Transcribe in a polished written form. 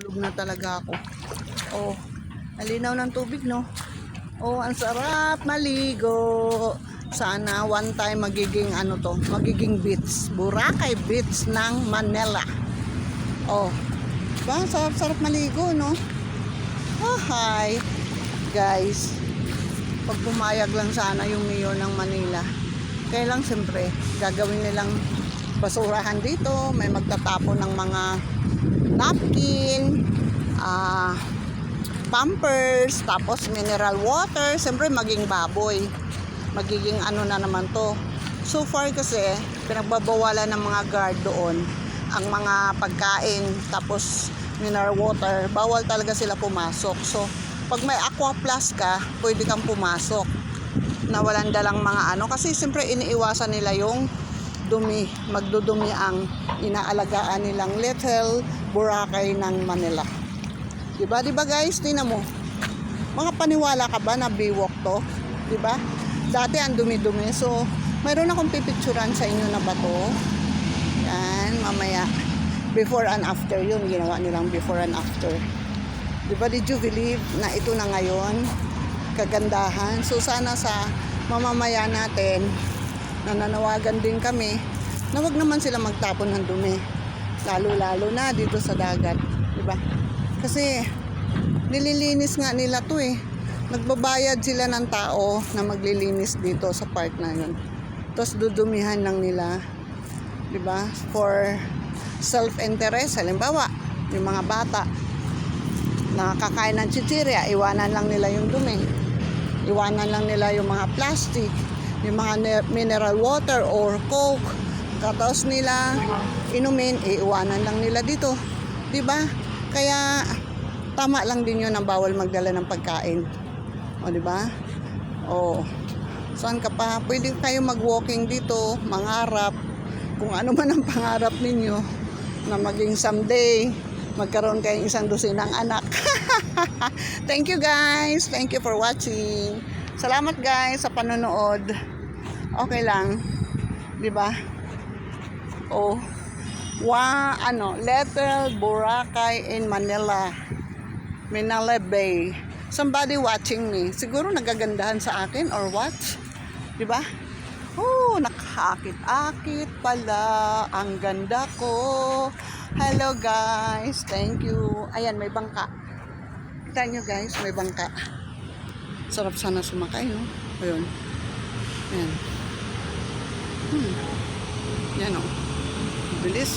Tulog na talaga ako. Oh, alinaw ng tubig, no? Oh, ang sarap maligo. Sana one time magiging ano to, magiging beach. Boracay Beach ng Manila. Oh, diba? Sarap-sarap maligo, no? Oh, hi, guys. Pag pumayag lang sana yung mayor ng Manila. Kaya lang siyempre, gagawin nilang basurahan dito. May magtatapon ng mga napkin, pampers, tapos mineral water, siyempre maging baboy. Magiging ano na naman to. So far kasi, pinagbabawalan ng mga guard doon ang mga pagkain, tapos mineral water, bawal talaga sila pumasok. So, pag may aqua plus ka, pwede kang pumasok na walang dalang mga ano, kasi siyempre iniiwasan nila yung dumi, magdudumi ang inaalagaan nilang Little Boracay ng Manila. Diba guys, tingnan mo. Mga paniwala ka ba na biwok to? Diba? Dati ang dumi-dumi. So, mayroon akong pipicturan sa inyo na bato. Yan, mamaya. Before and after yun, ginawa nilang before and after. Diba, did you believe na ito na ngayon? Kagandahan. So, sana sa mamamayan natin, nananawagan din kami na wag naman sila magtapon ng dumi. Lalo-lalo na dito sa dagat. Diba? Kasi, nililinis nga nila to eh. Nagbabayad sila ng tao na maglilinis dito sa part na yun. Tapos dudumihan lang nila, 'di ba? For self-interest. Halimbawa, yung mga bata nakakain ng chichirya, iwanan lang nila yung dumi. Iwanan lang nila yung mga plastic, yung mga mineral water or coke. Tapos nila inumin, iwanan lang nila dito. 'Di ba? Kaya tama lang din yun na bawal magdala ng pagkain. O, di ba? O, saan ka pa? Pwede kayo mag-walking dito, mangarap. Kung ano man ang pangarap ninyo, na maging someday, magkaroon kayong 100 anak. Thank you guys. Thank you for watching. Salamat guys sa panonood. Okay lang. Di ba? O, Little Boracay in Manila. Manila Bay. Somebody watching me. Siguro nagagandahan sa akin or what? Diba? Oh, nakakakit-akit pala. Ang ganda ko. Hello guys. Thank you. Ayan, may bangka. Kita nyo guys, may bangka. Sarap sana sumakay, no? Ayun. Ayan. Yan, oh. Bilis.